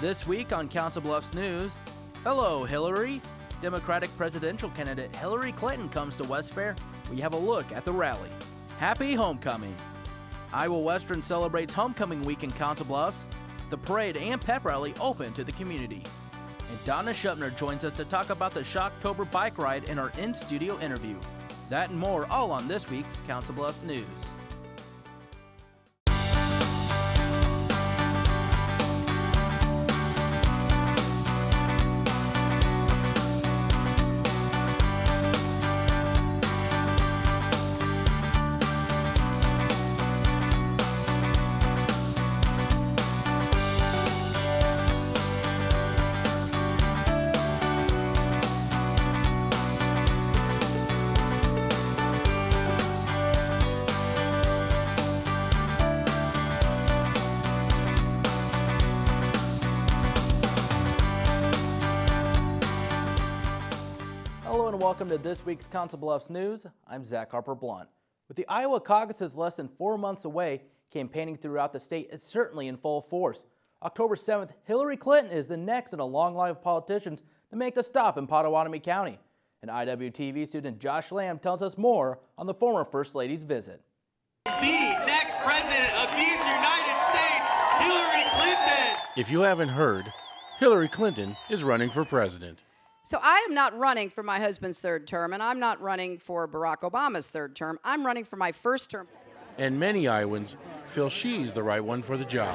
This week on Council Bluffs News, hello Hillary. Democratic presidential candidate Hillary Clinton comes to West Fair. We have a look at the rally. Happy homecoming. Iowa Western celebrates homecoming week in Council Bluffs. The parade and pep rally open to the community. And Donna Shupner joins us to talk about the Shocktober bike ride in our in-studio interview. That and more all on this week's Council Bluffs News. Hello and welcome to this week's Council Bluffs News. I'm Zach Harper-Blunt. With the Iowa caucuses less than 4 months away, campaigning throughout the state is certainly in full force. October 7th, Hillary Clinton is the next in a long line of politicians to make the stop in Pottawatomie County. And IWTV student Josh Lamb tells us more on the former First Lady's visit. The next president of these United States, Hillary Clinton. If you haven't heard, Hillary Clinton is running for president. So I am not running for my husband's third term, and I'm not running for Barack Obama's third term. I'm running for my first term. And many Iowans feel she's the right one for the job.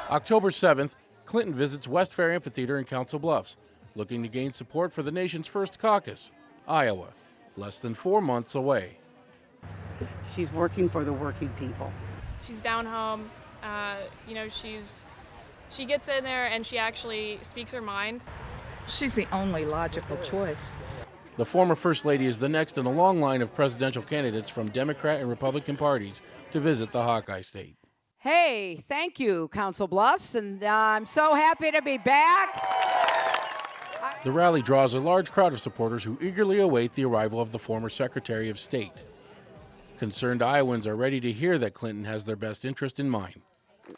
October 7th, Clinton visits West Fair Amphitheater in Council Bluffs, looking to gain support for the nation's first caucus, Iowa, less than 4 months away. She's working for the working people. She's down home. She gets in there and she actually speaks her mind. She's the only logical choice. The former First Lady is the next in a long line of presidential candidates from Democrat and Republican parties to visit the Hawkeye State. Hey, thank you, Council Bluffs, and I'm so happy to be back. The rally draws a large crowd of supporters who eagerly await the arrival of the former Secretary of State. Concerned Iowans are ready to hear that Clinton has their best interest in mind.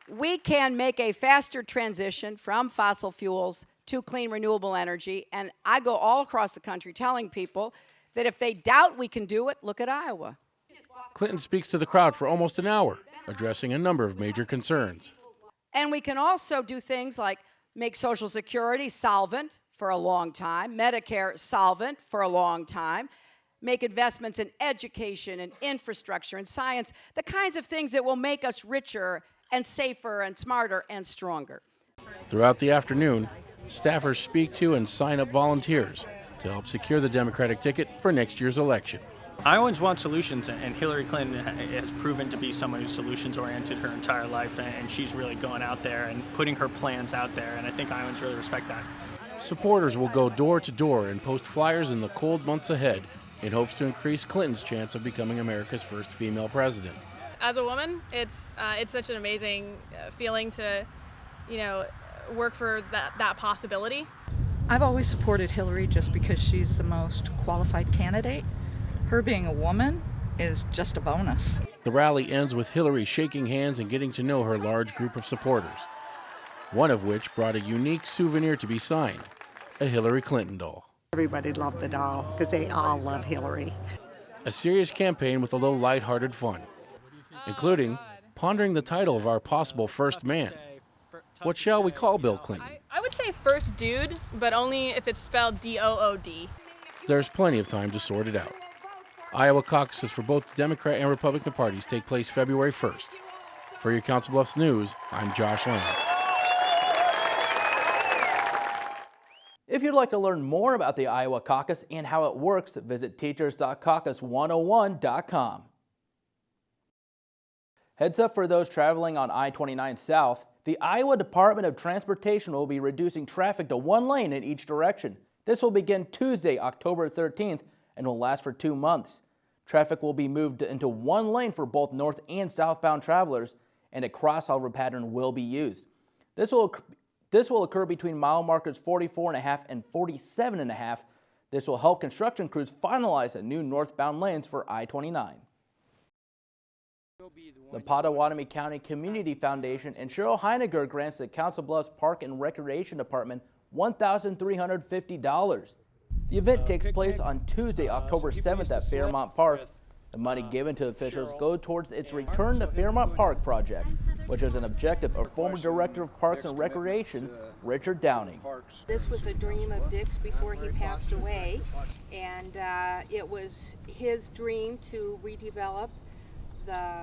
We can make a faster transition from fossil fuels to clean renewable energy, and I go all across the country telling people that if they doubt we can do it, look at Iowa. Clinton speaks to the crowd for almost an hour, addressing a number of major concerns. And we can also do things like make Social Security solvent for a long time, Medicare solvent for a long time, make investments in education and infrastructure and science, the kinds of things that will make us richer and safer and smarter and stronger. Throughout the afternoon, staffers speak to and sign up volunteers to help secure the Democratic ticket for next year's election. Iowans want solutions, and Hillary Clinton has proven to be someone who's solutions-oriented her entire life, and she's really going out there and putting her plans out there, and I think Iowans really respect that. Supporters will go door to door and post flyers in the cold months ahead in hopes to increase Clinton's chance of becoming America's first female president. As a woman, it's such an amazing feeling to, work for that possibility. I've always supported Hillary just because she's the most qualified candidate. Her being a woman is just a bonus. The rally ends with Hillary shaking hands and getting to know her large group of supporters, one of which brought a unique souvenir to be signed, a Hillary Clinton doll. Everybody loved the doll because they all love Hillary. A serious campaign with a little lighthearted fun, including pondering the title of our possible first man. What shall we call Bill Clinton? I would say first dude, but only if it's spelled D-O-O-D. There's plenty of time to sort it out. Iowa caucuses for both the Democrat and Republican parties take place February 1st. For your Council Bluffs News, I'm Josh Lamb. If you'd like to learn more about the Iowa caucus and how it works, visit teachers.caucus101.com. Heads up for those traveling on I-29 South, the Iowa Department of Transportation will be reducing traffic to 1 lane in each direction. This will begin Tuesday, October 13th, and will last for 2 months. Traffic will be moved into 1 lane for both north and southbound travelers, and a crossover pattern will be used. This will occur between mile markers 44.5 and 47.5. This will help construction crews finalize the new northbound lanes for I-29. The Pottawatomie County Community Foundation and Cheryl Heiniger grants the Council Bluffs Park and Recreation Department $1,350. The event takes place on Tuesday, October 7th at Fairmont Park. The money given to officials go towards its Return to Fairmont Park project, which is an objective of former Director of Parks and Recreation, Richard Downing. This was a dream of Dick's before he passed away, and it was his dream to redevelop the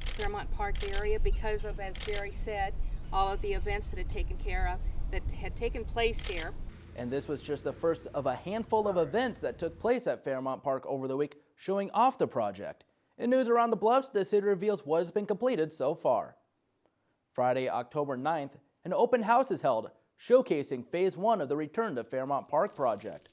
Fairmont Park area because of, as Jerry said, all of the events that had taken place here. And this was just the first of a handful of events that took place at Fairmont Park over the week, showing off the project. In news around the Bluffs, the city reveals what has been completed so far. Friday, October 9th, an open house is held, showcasing Phase 1 of the Return to Fairmont Park project.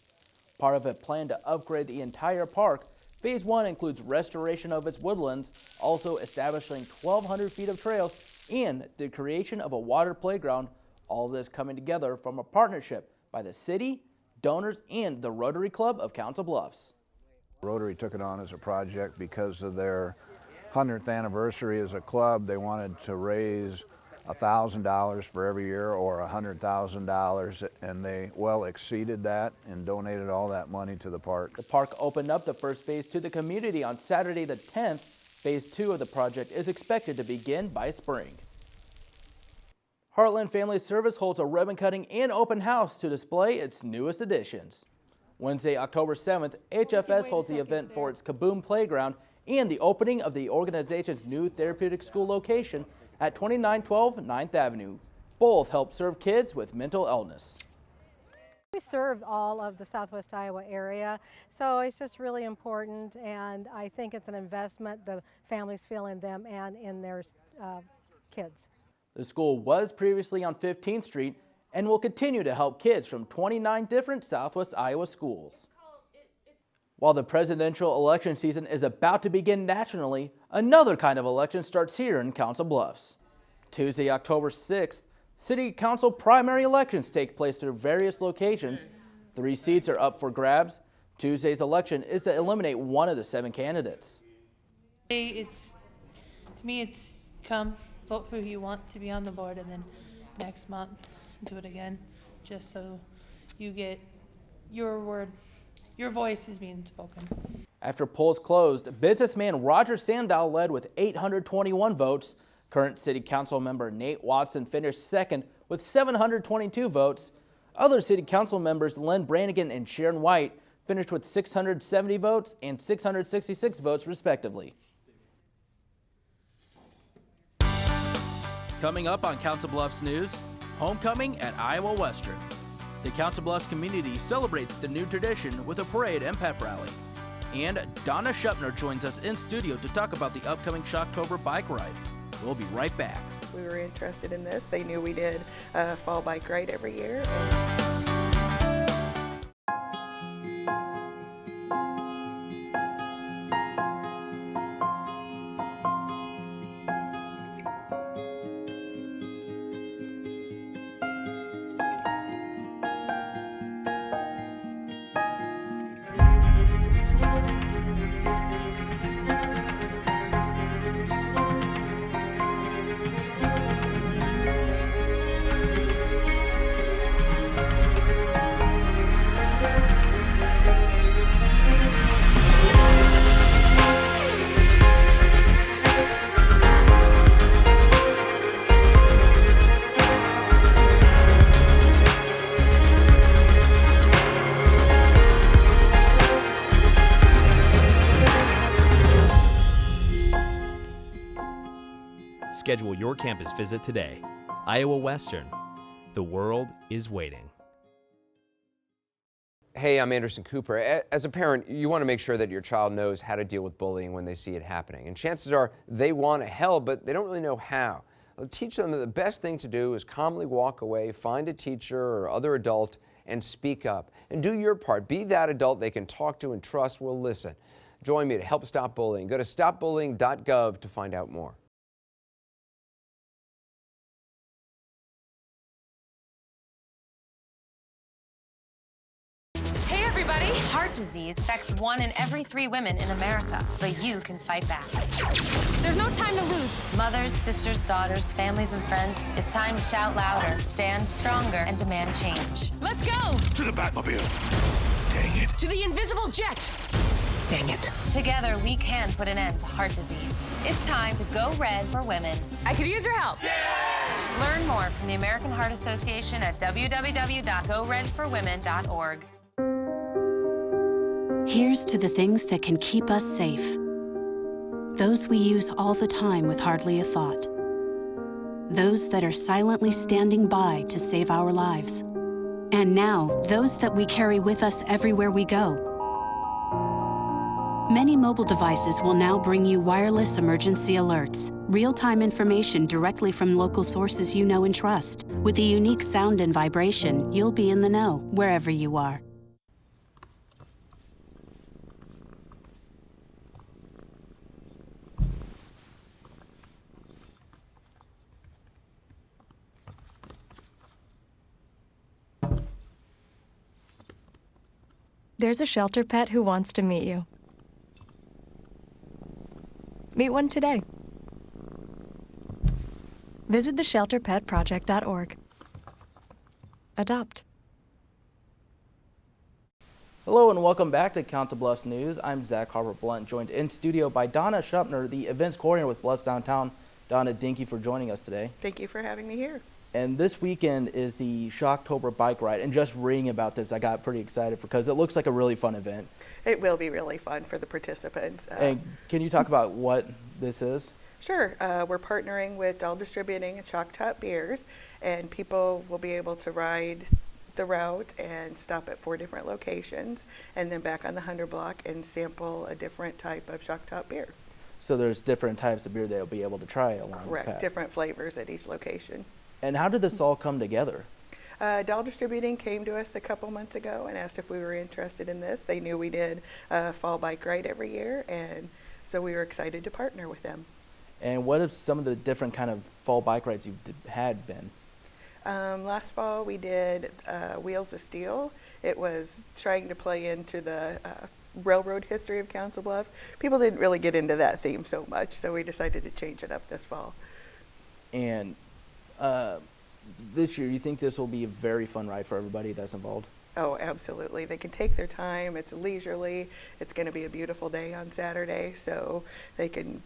Part of a plan to upgrade the entire park, Phase 1 includes restoration of its woodlands, also establishing 1,200 feet of trails, and the creation of a water playground, all of this coming together from a partnership by the city, donors, and the Rotary Club of Council Bluffs. Rotary took it on as a project because of their 100th anniversary as a club. They wanted to raise $1,000 for every year or $100,000, and they well exceeded that and donated all that money to the park. The park opened up the first phase to the community on Saturday the 10th. Phase 2 of the project is expected to begin by spring. Heartland Family Service holds a ribbon cutting and open house to display its newest additions. Wednesday, October 7th, HFS holds the event for its Kaboom Playground and the opening of the organization's new therapeutic school location at 2912 9th Avenue. Both help serve kids with mental illness. We serve all of the Southwest Iowa area, so it's just really important, and I think it's an investment the families feel in them and in their kids. The school was previously on 15th Street and will continue to help kids from 29 different Southwest Iowa schools. While the presidential election season is about to begin nationally, another kind of election starts here in Council Bluffs. Tuesday, October 6th, City Council primary elections take place through various locations. 3 seats are up for grabs. Tuesday's election is to eliminate one of the 7 candidates. To me, it's come, vote for who you want to be on the board, and then next month do it again, just so you get your word, your voice is being spoken. After polls closed, businessman Roger Sandow led with 821 votes. Current City Council member Nate Watson finished second with 722 votes. Other City Council members Lynn Brannigan and Sharon White finished with 670 votes and 666 votes respectively. Coming up on Council Bluffs News, homecoming at Iowa Western. The Council Bluffs community celebrates the new tradition with a parade and pep rally. And Donna Shupner joins us in studio to talk about the upcoming Shocktober bike ride. We'll be right back. We were interested in this. They knew we did a fall bike ride every year. Schedule your campus visit today. Iowa Western. The world is waiting. Hey, I'm Anderson Cooper. As a parent, you want to make sure that your child knows how to deal with bullying when they see it happening. And chances are they want to help, but they don't really know how. I'll teach them that the best thing to do is calmly walk away, find a teacher or other adult, and speak up. And do your part. Be that adult they can talk to and trust will listen. Join me to help stop bullying. Go to stopbullying.gov to find out more. Ready? Heart disease affects 1 in every 3 women in America, but you can fight back. There's no time to lose. Mothers, sisters, daughters, families, and friends, it's time to shout louder, stand stronger, and demand change. Let's go! To the Batmobile. Dang it. To the invisible jet. Dang it. Together, we can put an end to heart disease. It's time to go red for women. I could use your help. Learn more from the American Heart Association at www.goredforwomen.org. Here's to the things that can keep us safe. Those we use all the time with hardly a thought. Those that are silently standing by to save our lives. And now, those that we carry with us everywhere we go. Many mobile devices will now bring you wireless emergency alerts, real-time information directly from local sources you know and trust. With the unique sound and vibration, you'll be in the know, wherever you are. There's a shelter pet who wants to meet you. Meet one today. Visit theshelterpetproject.org. Adopt. Hello and welcome back to Council Bluffs News. I'm Zach Harper-Blunt, joined in studio by Donna Schupner, the events coordinator with Bluffs Downtown. Donna, thank you for joining us today. Thank you for having me here. And this weekend is the Shocktober bike ride. And just reading about this, I got pretty excited because it looks like a really fun event. It will be really fun for the participants. And can you talk about what this is? Sure. We're partnering with Dahl Distributing and Shock Top Beers, and people will be able to ride the route and stop at 4 different locations, and then back on the 100 block and sample a different type of Shock Top beer. So there's different types of beer they'll be able to try along the path. Correct. Different flavors at each location. And how did this all come together? Dahl Distributing came to us a couple months ago and asked if we were interested in this. They knew we did a fall bike ride every year, and so we were excited to partner with them. And what have some of the different kind of fall bike rides you've had been? Last fall we did Wheels of Steel. It was trying to play into the railroad history of Council Bluffs. People didn't really get into that theme so much, so we decided to change it up this fall. And this year, you think this will be a very fun ride for everybody that's involved? Oh, absolutely. They can take their time. It's leisurely. It's going to be a beautiful day on Saturday, so they can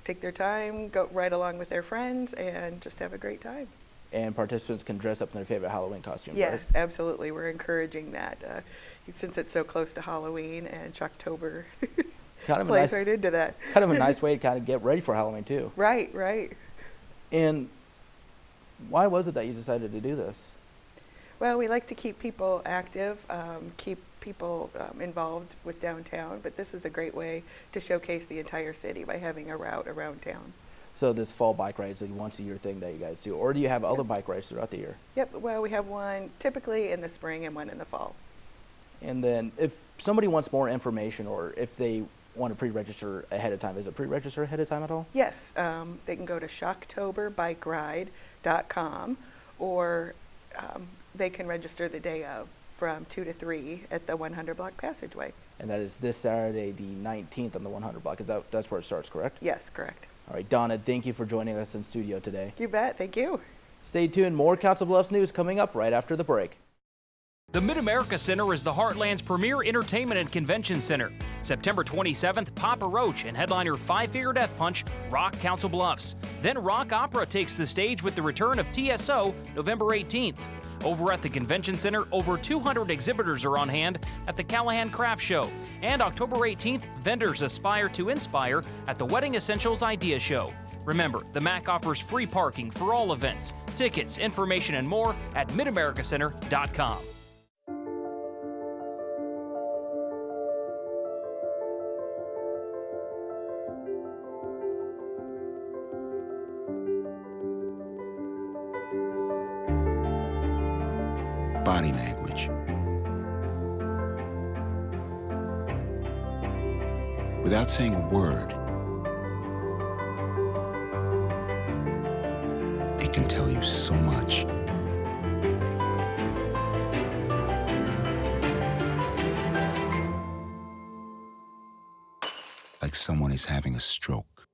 take their time, go right along with their friends, and just have a great time. And participants can dress up in their favorite Halloween costumes, Yes, right? absolutely. We're encouraging that since it's so close to Halloween and Shocktober plays right into that. Kind of a nice way to kind of get ready for Halloween, too. Right, right. And why was it that you decided to do this? Well, we like to keep people active, keep people involved with downtown, but this is a great way to showcase the entire city by having a route around town. So this fall bike ride is a once-a-year thing that you guys do, or do you have other bike rides throughout the year? Yep, well, we have one typically in the spring and one in the fall. And then if somebody wants more information, or if they want to pre-register ahead of time, is it pre-register ahead of time at all? Yes, they can go to shocktoberbikeride.com, or they can register the day of from 2 to 3 at the 100 block passageway. And that is this Saturday, the 19th on the 100 block. That's where it starts, correct? Yes, correct. All right, Donna, thank you for joining us in studio today. You bet, thank you. Stay tuned, more Council Bluffs news coming up right after the break. The Mid-America Center is the Heartland's premier entertainment and convention center. September 27th, Papa Roach and headliner Five Finger Death Punch rock Council Bluffs. Then rock opera takes the stage with the return of TSO November 18th. Over at the Convention Center, over 200 exhibitors are on hand at the Callahan Craft Show. And October 18th, vendors aspire to inspire at the Wedding Essentials Idea Show. Remember, the MAC offers free parking for all events. Tickets, information, and more at midamericacenter.com. Body language. Without saying a word, it can tell you so much. like someone is having a stroke.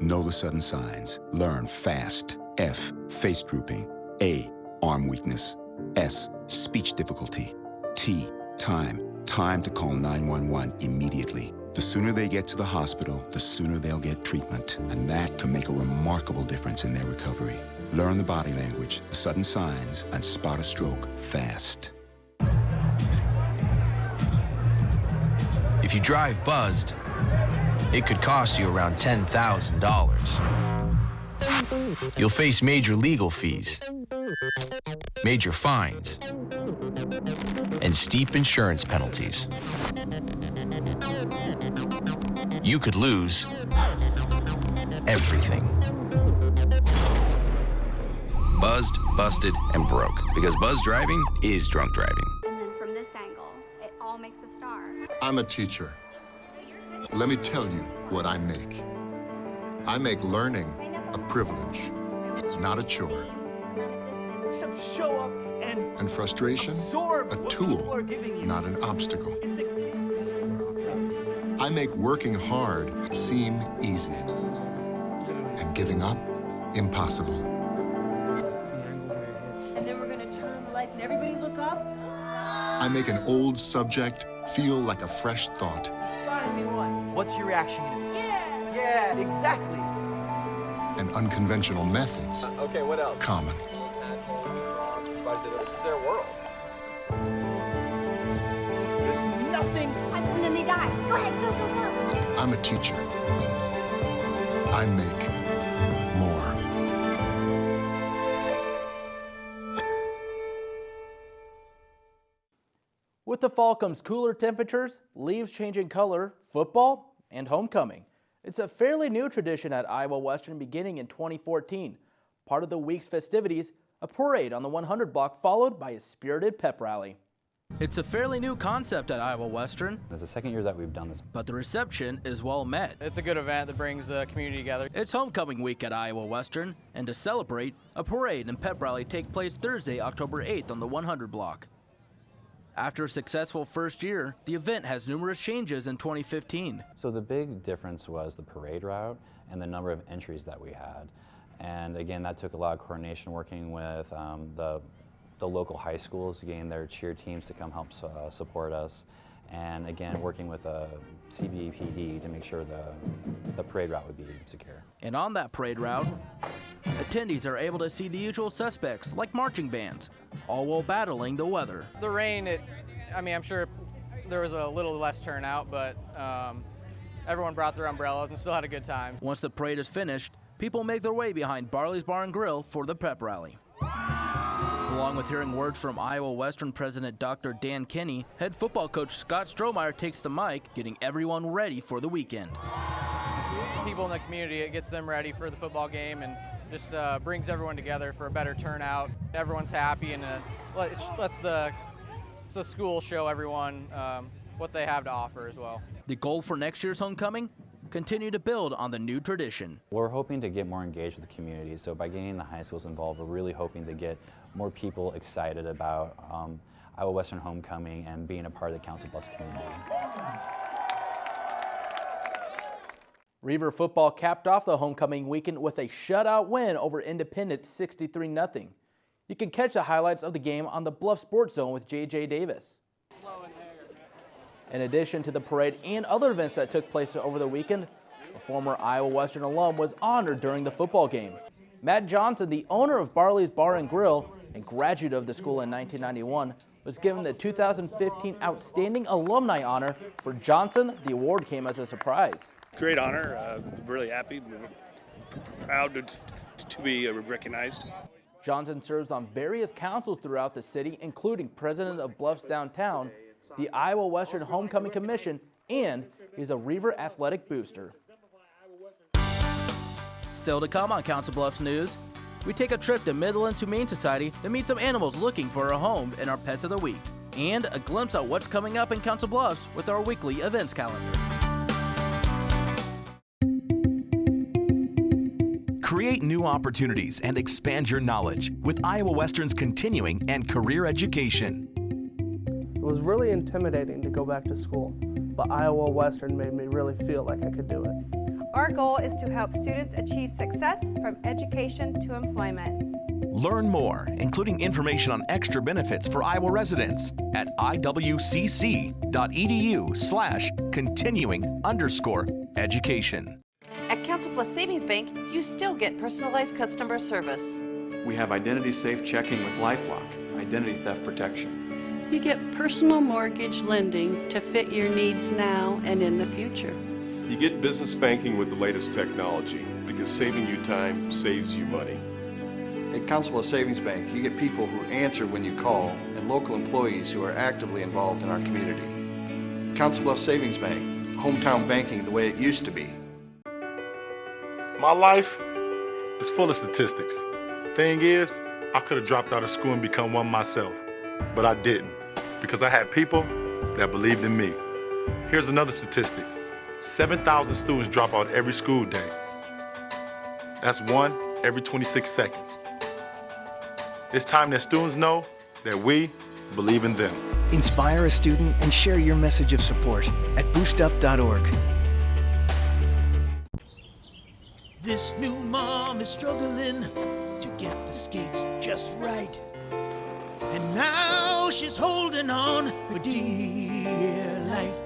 Know the sudden signs. Learn fast. F, face drooping. A, arm weakness. S, speech difficulty. T, time. Time to call 911 immediately. The sooner they get to the hospital, the sooner they'll get treatment. And that can make a remarkable difference in their recovery. Learn the body language, the sudden signs, and spot a stroke fast. If you drive buzzed, it could cost you around $10,000. You'll face major legal fees, major fines, and steep insurance penalties. You could lose everything. Buzzed, busted, and broke. Because buzz driving is drunk driving. And then from this angle, it all makes a star. I'm a teacher. Let me tell you what I make. I make learning a privilege, not a chore. Show up And frustration, a tool, not an obstacle. I make working hard seem easy, and giving up impossible. And then we're gonna turn the lights and everybody look up. I make an old subject feel like a fresh thought. Find me one. What's your reaction gonna be? Yeah, exactly. And unconventional methods Okay, what else? common. This is their world. There's nothing. And then they die. Go ahead, go, go, go. I'm a teacher. I make more. With the fall comes cooler temperatures, leaves changing color, football, and homecoming. It's a fairly new tradition at Iowa Western beginning in 2014. Part of the week's festivities, a parade on the 100 block followed by a spirited pep rally. It's a fairly new concept at Iowa Western. It's the second year that we've done this. But the reception is well met. It's a good event that brings the community together. It's homecoming week at Iowa Western, and to celebrate, a parade and pep rally take place Thursday, October 8th on the 100 block. After a successful first year, the event has numerous changes in 2015. So the big difference was the parade route and the number of entries that we had. And again, that took a lot of coordination working with the local high schools, getting their cheer teams to come help support us. And again, working with CBPD to make sure the parade route would be secure. And on that parade route, attendees are able to see the usual suspects like marching bands, all while battling the weather. The rain, I'm sure there was a little less turnout, but everyone brought their umbrellas and still had a good time. Once the parade is finished, people make their way behind Barley's Bar and Grill for the pep rally. Along with hearing words from Iowa Western President Dr. Dan Kinney, head football coach Scott Strohmeyer takes the mic, getting everyone ready for the weekend. People in the community, it gets them ready for the football game and just brings everyone together for a better turnout. Everyone's happy and lets the school show everyone what they have to offer as well. The goal for next year's homecoming? Continue to build on the new tradition. We're hoping to get more engaged with the community. So by getting the high schools involved, we're really hoping to get more people excited about Iowa Western homecoming and being a part of the Council Bluffs community. Reaver football capped off the homecoming weekend with a shutout win over Independence 63-0. You can catch the highlights of the game on the Bluff Sports Zone with J.J. Davis. In addition to the parade and other events that took place over the weekend, a former Iowa Western alum was honored during the football game. Matt Johnson, the owner of Barley's Bar and Grill and graduate of the school in 1991, was given the 2015 Outstanding Alumni honor. For Johnson, the award came as a surprise. Great honor, really happy, proud to be recognized. Johnson serves on various councils throughout the city, including president of Bluffs Downtown, the Iowa Western Homecoming Commission, and is a Reaver athletic booster. Still to come on Council Bluffs News, we take a trip to Midlands Humane Society to meet some animals looking for a home in our Pets of the Week, and a glimpse at what's coming up in Council Bluffs with our weekly events calendar. Create new opportunities and expand your knowledge with Iowa Western's continuing and career education. It was really intimidating to go back to school. but Iowa Western made me really feel like I could do it. Our goal is to help students achieve success from education to employment. Learn more, including information on extra benefits for Iowa residents at iwcc.edu/continuing_education. At Council Plus Savings Bank, you still get personalized customer service. We have identity-safe checking with LifeLock, identity theft protection. You get personal mortgage lending to fit your needs now and in the future. You get business banking with the latest technology because saving you time saves you money. At Council of Savings Bank, you get people who answer when you call and local employees who are actively involved in our community. Council of Savings Bank, hometown banking the way it used to be. My life is full of statistics. Thing is, I could have dropped out of school and become one myself, but I didn't because I had people that believed in me. Here's another statistic. 7,000 students drop out every school day. That's one every 26 seconds. It's time that students know that we believe in them. Inspire a student and share your message of support at boostup.org. This new mom is struggling to get the skates just right. And now she's holding on for dear life.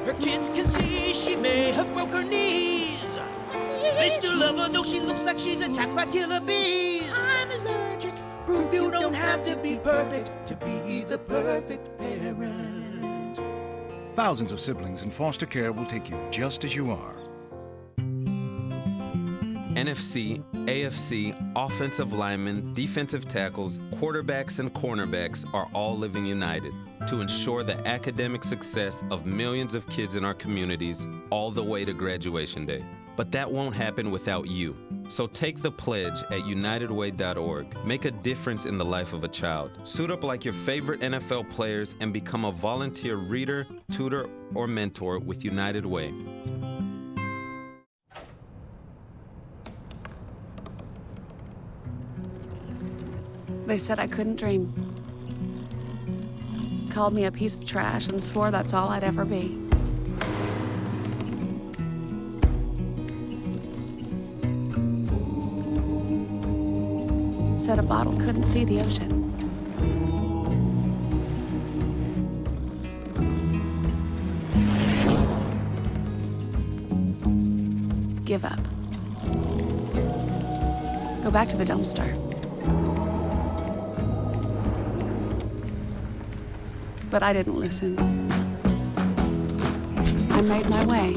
Her kids can see she may have broke her knees. They still love her though she looks like she's attacked by killer bees. I'm allergic. Proof you don't have to be perfect to be the perfect parent. Thousands of siblings in foster care will take you just as you are. NFC, AFC, offensive linemen, defensive tackles, quarterbacks, and cornerbacks are all living united to ensure the academic success of millions of kids in our communities all the way to graduation day. But that won't happen without you. So take the pledge at unitedway.org. Make a difference in the life of a child. Suit up like your favorite NFL players and become a volunteer reader, tutor, or mentor with United Way. They said I couldn't dream. Called me a piece of trash and swore that's all I'd ever be. Said a bottle couldn't see the ocean. Give up. Go back to the dumpster. But I didn't listen. I made my way.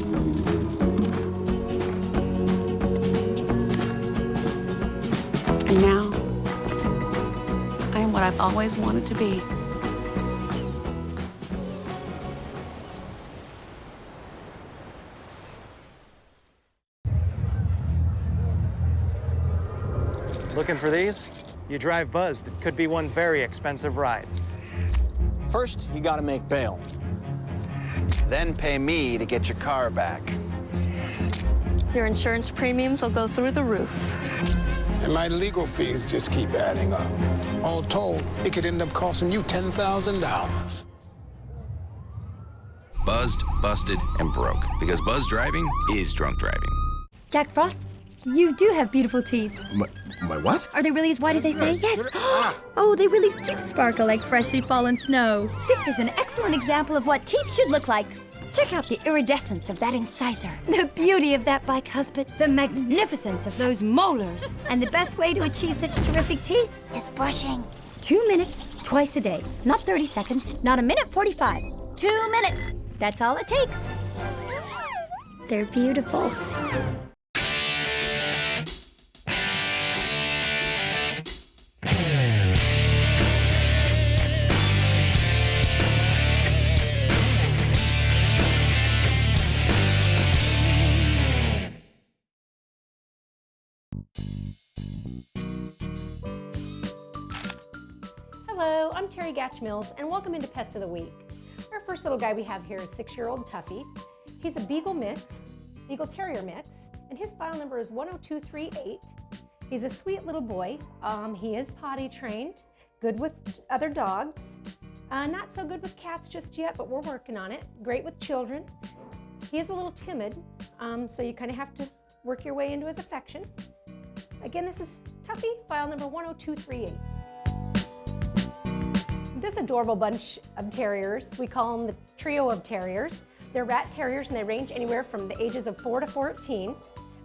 And now, I am what I've always wanted to be. Looking for these? You drive buzzed. It could be one very expensive ride. First, you gotta make bail. Then pay me to get your car back. Your insurance premiums will go through the roof. And my legal fees just keep adding up. All told, it could end up costing you $10,000. Buzzed, busted, and broke. Because buzz driving is drunk driving. Jack Frost, you do have beautiful teeth. My what? Are they really as white as they say? Yes. Oh, they really do sparkle like freshly fallen snow. This is an excellent example of what teeth should look like. Check out the iridescence of that incisor, the beauty of that bicuspid, the magnificence of those molars. And the best way to achieve such terrific teeth is brushing. 2 minutes, twice a day. Not 30 seconds, not a minute 45. 2 minutes. That's all it takes. They're beautiful. Hello, I'm Terry Gatch-Mills, and welcome into Pets of the Week. Our first little guy we have here is 6-year-old Tuffy. He's a Beagle mix, Beagle Terrier mix, and his file number is 10238. He's a sweet little boy. He is potty trained, good with other dogs. Not so good with cats just yet, but we're working on it. Great with children. He is a little timid, so you kind of have to work your way into his affection. Again, this is Tuffy, file number 10238. This adorable bunch of terriers, we call them the trio of terriers. They're rat terriers and they range anywhere from the ages of 4 to 14.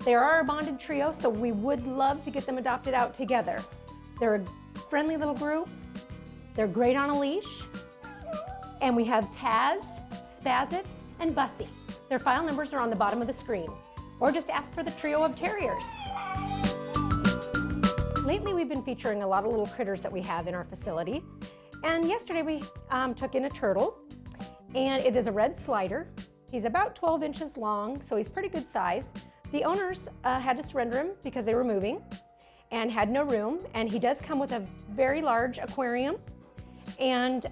They are a bonded trio, so we would love to get them adopted out together. They're a friendly little group. They're great on a leash. And we have Taz, Spazitz, and Bussy. Their file numbers are on the bottom of the screen. Or just ask for the trio of terriers. Lately, we've been featuring a lot of little critters that we have in our facility. And yesterday we took in a turtle, and it is a red slider. He's about 12 inches long, so he's pretty good size. The owners had to surrender him because they were moving and had no room, and he does come with a very large aquarium. And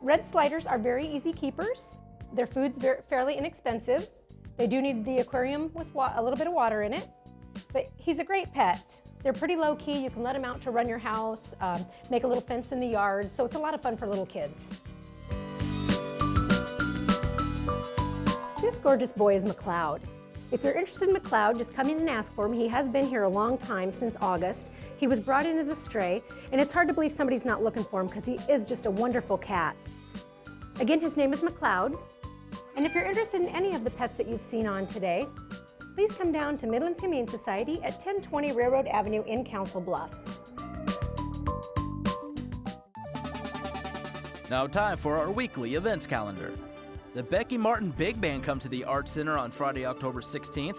red sliders are very easy keepers. Their food's fairly inexpensive. They do need the aquarium with a little bit of water in it, but he's a great pet. They're pretty low key. You can let them out to run your house, make a little fence in the yard, so it's a lot of fun for little kids. This gorgeous boy is McLeod. If you're interested in McLeod, just come in and ask for him. He has been here a long time, since August. He was brought in as a stray, and it's hard to believe somebody's not looking for him because he is just a wonderful cat. Again, his name is McLeod. And if you're interested in any of the pets that you've seen on today, please come down to Midlands Humane Society at 1020 Railroad Avenue in Council Bluffs. Now time for our weekly events calendar. The Becky Martin Big Band comes to the Arts Center on Friday, October 16th.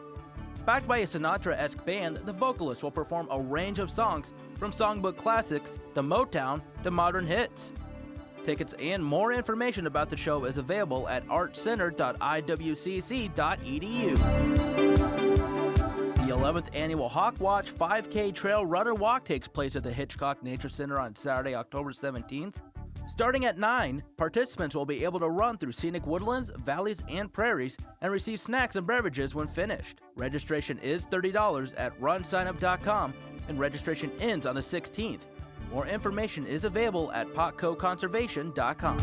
Backed by a Sinatra-esque band, the vocalists will perform a range of songs from songbook classics to Motown to modern hits. Tickets and more information about the show is available at artcenter.iwcc.edu. The 11th annual Hawk Watch 5K Trail Runner Walk takes place at the Hitchcock Nature Center on Saturday, October 17th. Starting at 9, participants will be able to run through scenic woodlands, valleys, and prairies and receive snacks and beverages when finished. Registration is $30 at runsignup.com, and registration ends on the 16th. More information is available at potcoconservation.com.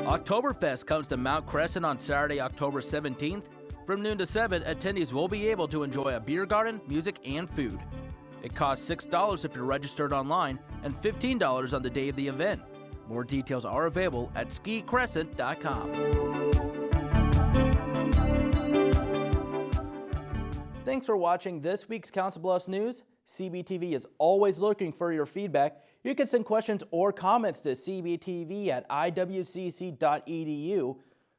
Oktoberfest comes to Mount Crescent on Saturday, October 17th. From noon to 7, attendees will be able to enjoy a beer garden, music, and food. It costs $6 if you're registered online and $15 on the day of the event. More details are available at skicrescent.com. Thanks for watching this week's Council Bluffs News. CBTV is always looking for your feedback. You can send questions or comments to cbtv@iwcc.edu.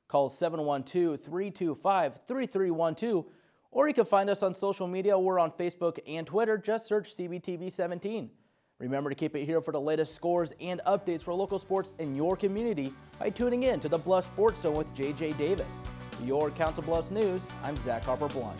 Call 712-325-3312, or you can find us on social media. We're on Facebook and Twitter. Just search CBTV17. Remember to keep it here for the latest scores and updates for local sports in your community by tuning in to the Bluffs Sports Zone with JJ Davis. For your Council Bluffs News, I'm Zach Harper-Blunt.